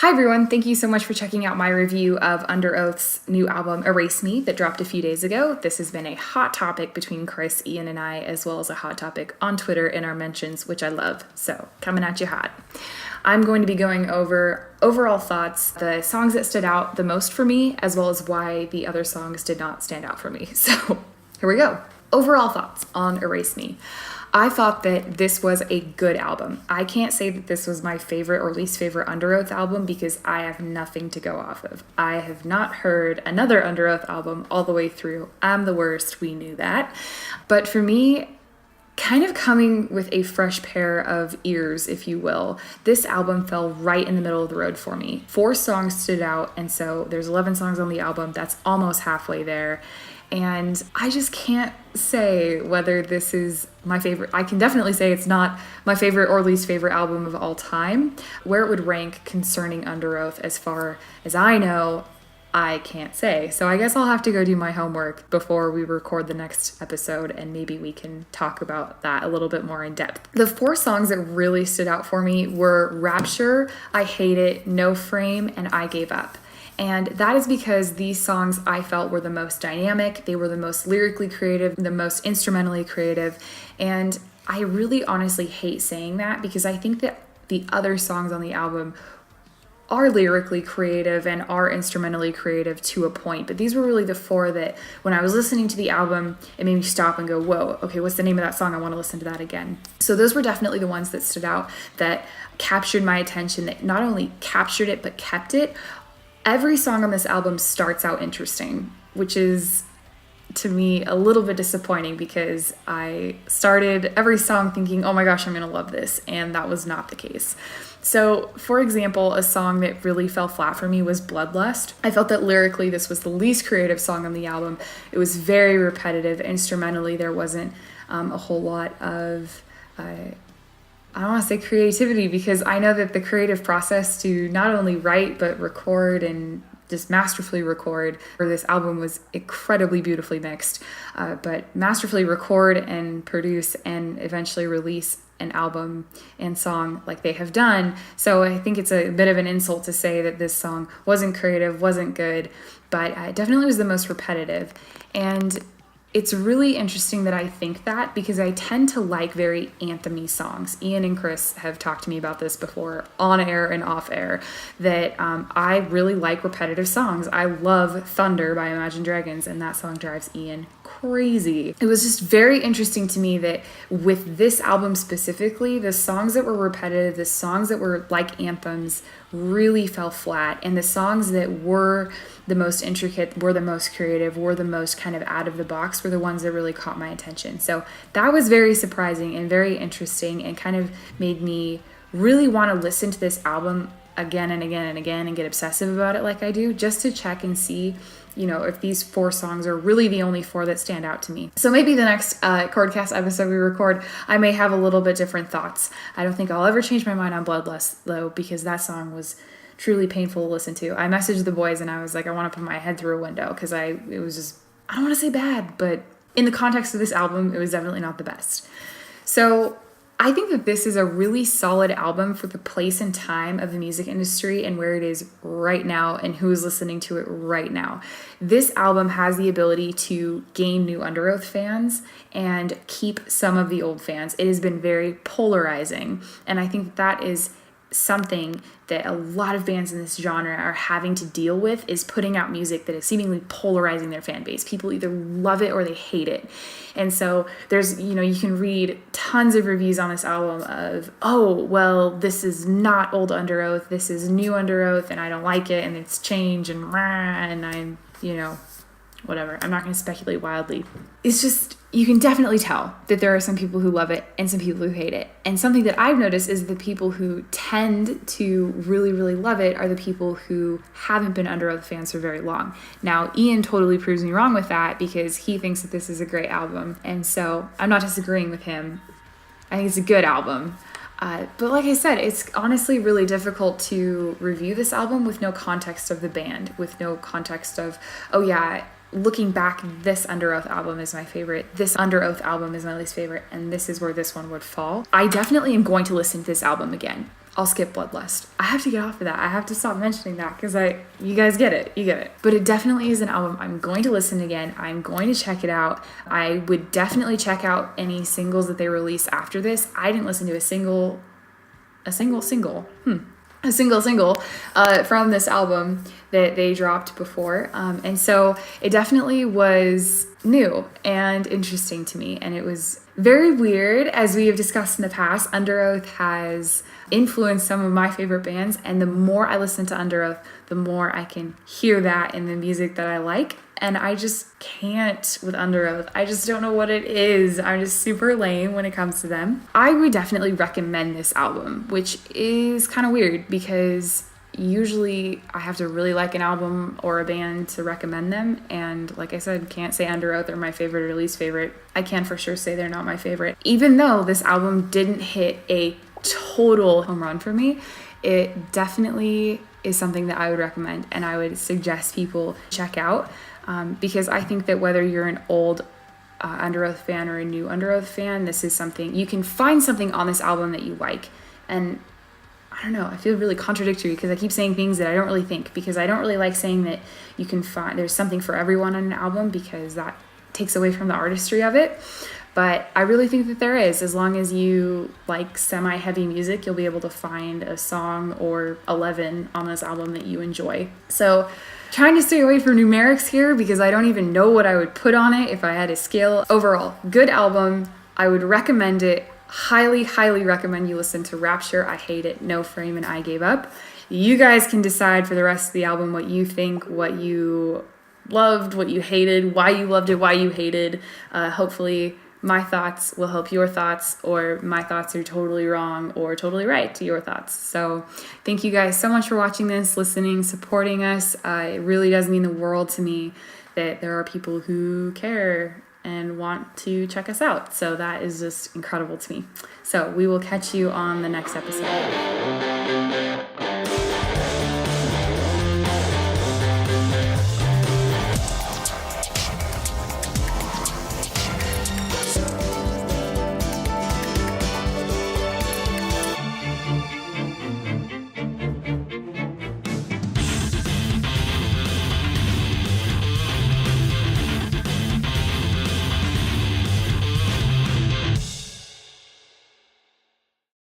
Hi everyone, thank you so much for checking out my review of Underoath's new album, Erase Me, that dropped a few days ago. This has been a hot topic between Chris, Ian, and I, as well as a hot topic on Twitter in our mentions, which I love. So, coming at you hot. I'm going to be going over overall thoughts, the songs that stood out the most for me, as well as why the other songs did not stand out for me. So, here we go. Overall thoughts on Erase Me. I thought that this was a good album. I can't say that this was my favorite or least favorite Underoath album because I have nothing to go off of. I have not heard another Underoath album all the way through. I'm the worst, we knew that. But for me, kind of coming with a fresh pair of ears, if you will, this album fell right in the middle of the road for me. 4 songs stood out, and so there's 11 songs on the album. That's almost halfway there. And I just can't say whether this is my favorite. I can definitely say it's not my favorite or least favorite album of all time. Where it would rank concerning Underoath, as far as I know, I can't say. So I guess I'll have to go do my homework before we record the next episode, and maybe we can talk about that a little bit more in depth. The 4 songs that really stood out for me were Rapture, I Hate It, No Frame, and I Gave Up. And that is because these songs I felt were the most dynamic, they were the most lyrically creative, the most instrumentally creative. And I really honestly hate saying that because I think that the other songs on the album are lyrically creative and are instrumentally creative to a point. But these were really the 4 that when I was listening to the album, it made me stop and go, whoa, okay, what's the name of that song? I want to listen to that again. So those were definitely the ones that stood out, that captured my attention, that not only captured it, but kept it. Every song on this album starts out interesting, which is, to me, a little bit disappointing because I started every song thinking, oh my gosh, I'm going to love this, and that was not the case. So, for example, a song that really fell flat for me was Bloodlust. I felt that lyrically this was the least creative song on the album. It was very repetitive. Instrumentally, there wasn't a whole lot of... I don't want to say creativity because I know that the creative process to not only write but record and just masterfully record for this album was incredibly beautifully mixed. But masterfully record and produce and eventually release an album and song like they have done. So I think it's a bit of an insult to say that this song wasn't creative, wasn't good, but it definitely was the most repetitive. And it's really interesting that I think that because I tend to like very anthem-y songs. Ian and Chris have talked to me about this before, on air and off air, that I really like repetitive songs. I love Thunder by Imagine Dragons, and that song drives Ian crazy. It was just very interesting to me that with this album specifically, the songs that were repetitive, the songs that were like anthems really fell flat, and the songs that were the most intricate, were the most creative, were the most kind of out of the box, were the ones that really caught my attention. So that was very surprising and very interesting and kind of made me really want to listen to this album again and again and again and get obsessive about it like I do, just to check and see, you know, if these 4 songs are really the only 4 that stand out to me. So maybe the next Chordcast episode we record, I may have a little bit different thoughts. I don't think I'll ever change my mind on Bloodlust, though, because that song was truly painful to listen to. I messaged the boys and I was like, I want to put my head through a window because it was just, I don't want to say bad, but in the context of this album, it was definitely not the best. So I think that this is a really solid album for the place and time of the music industry and where it is right now and who is listening to it right now. This album has the ability to gain new Underoath fans and keep some of the old fans. It has been very polarizing, and I think that is something that a lot of bands in this genre are having to deal with, is putting out music that is seemingly polarizing their fan base. People either love it or they hate it. And so there's, you know, you can read tons of reviews on this album of, oh, well, this is not old Underoath, this is new Underoath, and I don't like it, and it's changed, and I'm, you know, whatever. I'm not going to speculate wildly. It's just, you can definitely tell that there are some people who love it and some people who hate it. And something that I've noticed is the people who tend to really, really love it are the people who haven't been Underoath fans for very long. Now, Ian totally proves me wrong with that because he thinks that this is a great album. And so I'm not disagreeing with him. I think it's a good album. But like I said, it's honestly really difficult to review this album with no context of the band, with no context of, oh yeah, looking back, this Underoath album is my favorite, this Underoath album is my least favorite, and this is where this one would fall. I definitely am going to listen to this album again. I'll skip Bloodlust. I have to get off of that. I have to stop mentioning that because you guys get it. You get it. But it definitely is an album I'm going to listen again. I'm going to check it out. I would definitely check out any singles that they release after this. I didn't listen to a single from this album that they dropped before. And so it definitely was new and interesting to me. And it was very weird. As we have discussed in the past, Underoath has influenced some of my favorite bands. And the more I listen to Underoath, the more I can hear that in the music that I like. And I just can't with Underoath. I just don't know what it is. I'm just super lame when it comes to them. I would definitely recommend this album, which is kind of weird because usually I have to really like an album or a band to recommend them. And like I said, can't say Underoath are my favorite or least favorite. I can for sure say they're not my favorite. Even though this album didn't hit a total home run for me, it definitely is something that I would recommend and I would suggest people check out. Because I think that whether you're an old Underoath fan or a new Underoath fan, this is something, you can find something on this album that you like. And I don't know, I feel really contradictory because I keep saying things that I don't really think, because I don't really like saying that you can find, there's something for everyone on an album, because that takes away from the artistry of it. But I really think that there is. As long as you like semi-heavy music, you'll be able to find a song or 11 on this album that you enjoy. So trying to stay away from numerics here because I don't even know what I would put on it if I had a scale. Overall, good album. I would recommend it. Highly, highly recommend you listen to Rapture, I Hate It, No Frame, and I Gave Up. You guys can decide for the rest of the album what you think, what you loved, what you hated, why you loved it, why you hated. Hopefully my thoughts will help your thoughts, or my thoughts are totally wrong or totally right to your thoughts. So thank you guys so much for watching this, listening, supporting us. It really does mean the world to me that there are people who care and want to check us out. So that is just incredible to me. So we will catch you on the next episode.